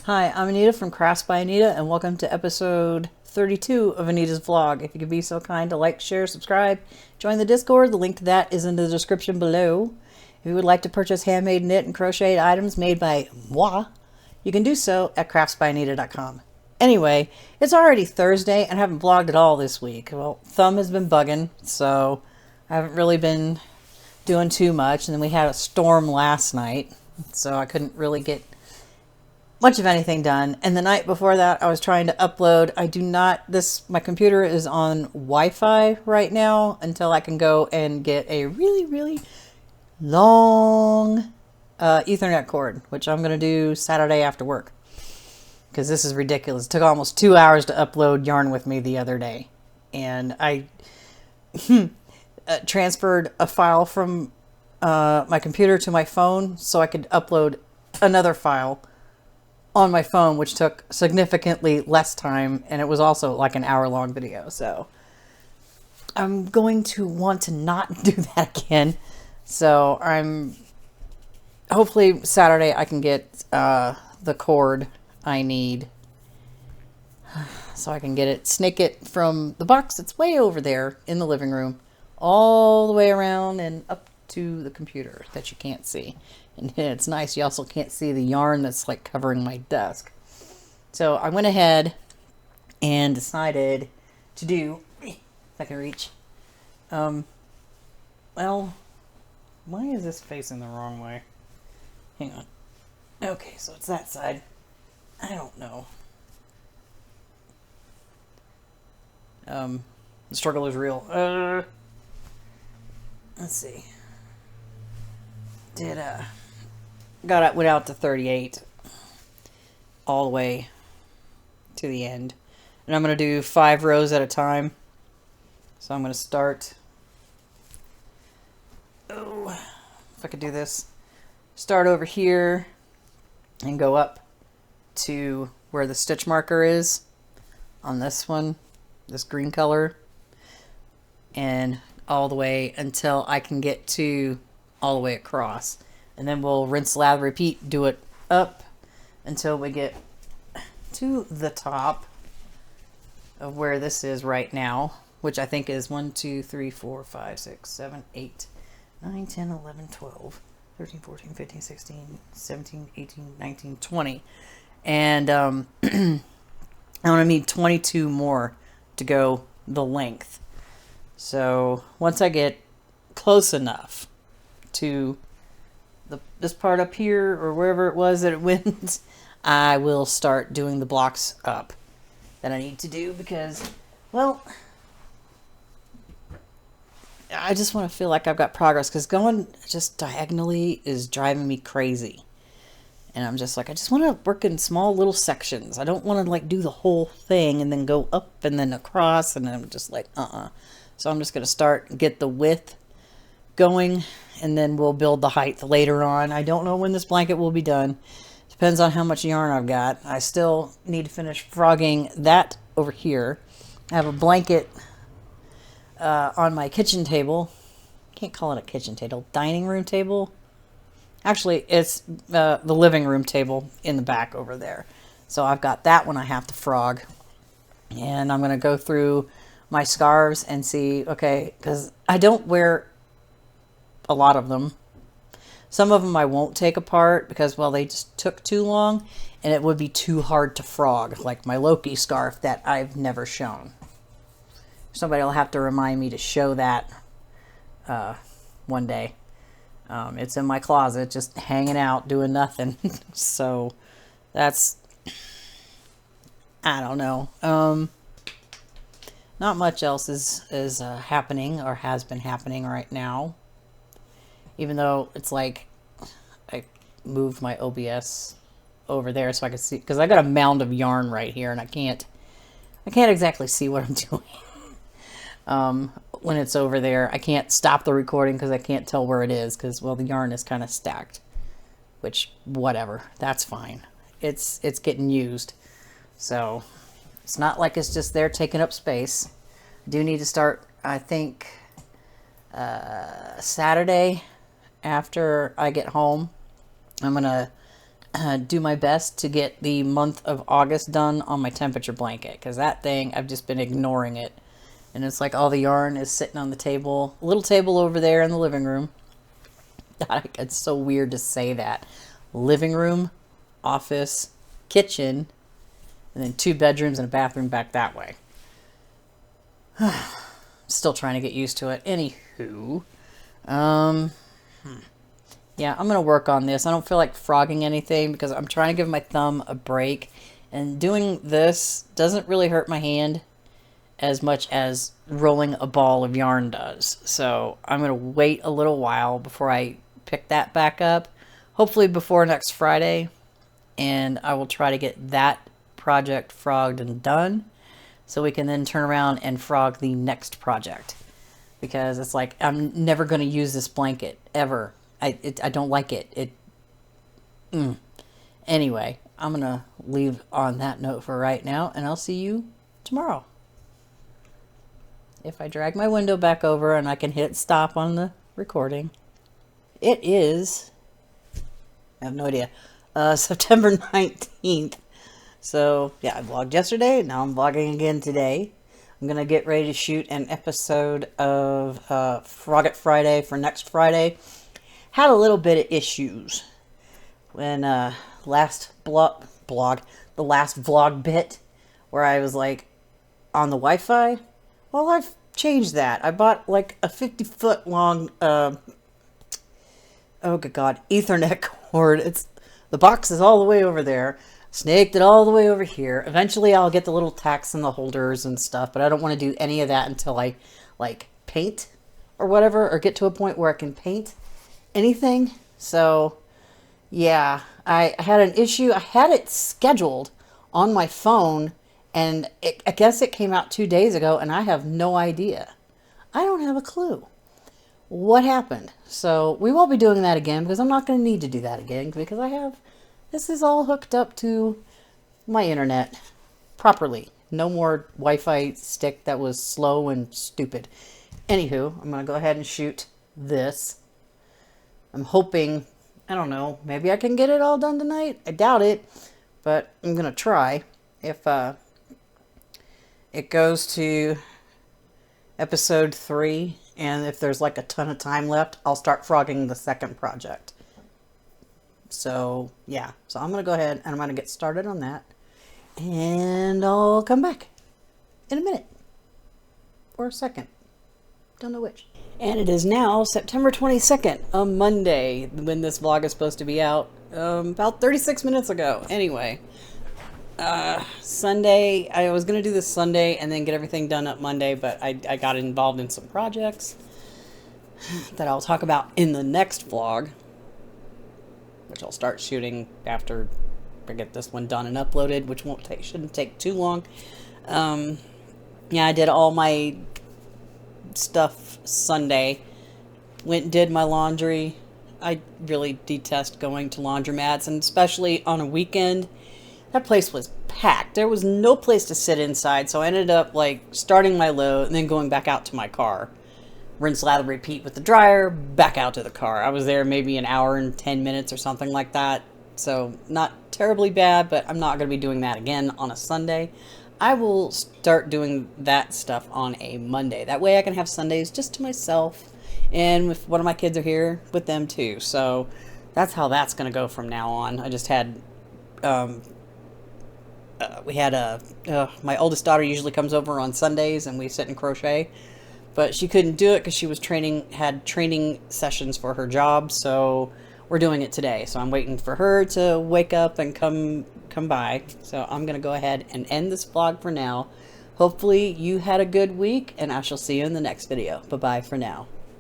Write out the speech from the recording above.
Hi, I'm Anita from Crafts by Anita, and welcome to episode 32 of Anita's vlog. If you could be so kind to like, share, subscribe, join the Discord. The link to that is in the description below. If you would like to purchase handmade knit and crocheted items made by moi, you can do so at craftsbyanita.com. Anyway, it's already Thursday and I haven't vlogged at all this week. Well, thumb has been bugging, so I haven't really been doing too much. And then we had a storm last night, so I couldn't really get much of anything done. And the night before that, I was trying to upload. My computer is on Wi-Fi right now until I can go and get a really, really long Ethernet cord, which I'm going to do Saturday after work. Because this is ridiculous. It took almost 2 hours to upload Yarn With Me the other day. And I transferred a file from my computer to my phone so I could upload another file on my phone, which took significantly less time, and it was also like an hour-long video. So I'm going to want to not do that again. So hopefully Saturday I can get the cord I need so I can get it, snake it from the box that's way over there in the living room all the way around and up to the computer that you can't see. And it's nice, you also can't see the yarn that's like covering my desk. So I went ahead and decided to do, if I can reach, well, why is this facing the wrong way? Hang on. Okay, so it's that side. I don't know. The struggle is real. Let's see. Went out to 38 all the way to the end. And I'm going to do 5 rows at a time. So I'm going to start, if I could do this, start over here and go up to where the stitch marker is on this one, this green color, and all the way until I can get to all the way across. And then we'll rinse, lather, repeat, do it up until we get to the top of where this is right now, which I think is 1, 2, 3, 4, 5, 6, 7, 8, 9, 10, 11, 12, 13, 14, 15, 16, 17, 18, 19, 20. And I'm going to need 22 more to go the length. So once I get close enough to this part up here or wherever it was that it went, I will start doing the blocks up that I need to do because, well, I just want to feel like I've got progress, because going just diagonally is driving me crazy. And I'm just like, I just want to work in small little sections. I don't want to like do the whole thing and then go up and then across, and then I'm just like, So I'm just going to start, get the width going, and then we'll build the height later on. I don't know when this blanket will be done. Depends on how much yarn I've got. I still need to finish frogging that over here. I have a blanket on my kitchen table. Can't call it a kitchen table. Dining room table. Actually, it's the living room table in the back over there. So I've got that one I have to frog. And I'm going to go through my scarves and see, okay, because I don't wear a lot of them. Some of them I won't take apart because, well, they just took too long and it would be too hard to frog, like my Loki scarf that I've never shown. Somebody will have to remind me to show that one day. It's in my closet just hanging out doing nothing. So that's, I don't know. Not much else is happening or has been happening right now. Even though it's like I moved my OBS over there so I could see, because I got a mound of yarn right here and I can't exactly see what I'm doing. When it's over there, I can't stop the recording because I can't tell where it is because, well, the yarn is kind of stacked, which, whatever, that's fine. It's getting used. So it's not like it's just there taking up space. I do need to start, I think, Saturday after I get home. I'm going to do my best to get the month of August done on my temperature blanket, because that thing, I've just been ignoring it. And it's like all the yarn is sitting on the table, little table over there in the living room. God, it's so weird to say that. Living room, office, kitchen, and then 2 bedrooms and a bathroom back that way. Still trying to get used to it. Anywho, yeah, I'm going to work on this. I don't feel like frogging anything because I'm trying to give my thumb a break. And doing this doesn't really hurt my hand as much as rolling a ball of yarn does. So I'm going to wait a little while before I pick that back up. Hopefully before next Friday. And I will try to get that project frogged and done, so we can then turn around and frog the next project. Because it's like, I'm never going to use this blanket, ever. I don't like it. Anyway, I'm going to leave on that note for right now, and I'll see you tomorrow. If I drag my window back over and I can hit stop on the recording. It is, I have no idea, September 19th. So, yeah, I vlogged yesterday. Now I'm vlogging again today. I'm going to get ready to shoot an episode of Frog It Friday for next Friday. Had a little bit of issues when the last vlog bit where I was like on the Wi-Fi. Well, I've changed that. I bought like a 50-foot long, oh good God, Ethernet cord. The box is all the way over there. Snaked it all the way over here. Eventually I'll get the little tacks and the holders and stuff, but I don't want to do any of that until I like paint or whatever, or get to a point where I can paint anything. So yeah, I had an issue. I had it scheduled on my phone, and I guess it came out 2 days ago, and I have no idea. I don't have a clue what happened. So we won't be doing that again, because I'm not going to need to do that again, because this is all hooked up to my internet properly. No more Wi-Fi stick that was slow and stupid. Anywho, I'm going to go ahead and shoot this. I'm hoping, I don't know, maybe I can get it all done tonight. I doubt it, but I'm going to try. If it goes to episode 3, and if there's like a ton of time left, I'll start frogging the second project. So, yeah. So I'm going to go ahead and I'm going to get started on that. And I'll come back in a minute. Or a second. Don't know which. And it is now September 22nd, a Monday, when this vlog is supposed to be out. About 36 minutes ago. Anyway. Sunday, I was going to do this Sunday and then get everything done up Monday, but I got involved in some projects that I'll talk about in the next vlog, which I'll start shooting after I get this one done and uploaded, which shouldn't take too long. Yeah, I did all my stuff Sunday. Went and did my laundry. I really detest going to laundromats, and especially on a weekend. That place was packed. There was no place to sit inside, so I ended up like starting my load and then going back out to my car. Rinse, lather, repeat with the dryer, back out to the car. I was there maybe an hour and 10 minutes or something like that. So not terribly bad, but I'm not going to be doing that again on a Sunday. I will start doing that stuff on a Monday. That way I can have Sundays just to myself, and if one of my kids are here, with them too. So that's how that's going to go from now on. I just had... my oldest daughter usually comes over on Sundays and we sit and crochet, but she couldn't do it because she was had training sessions for her job, so we're doing it today. So I'm waiting for her to wake up and come by. So I'm gonna go ahead and end this vlog for now. Hopefully you had a good week, and I shall see you in the next video. Bye bye for now.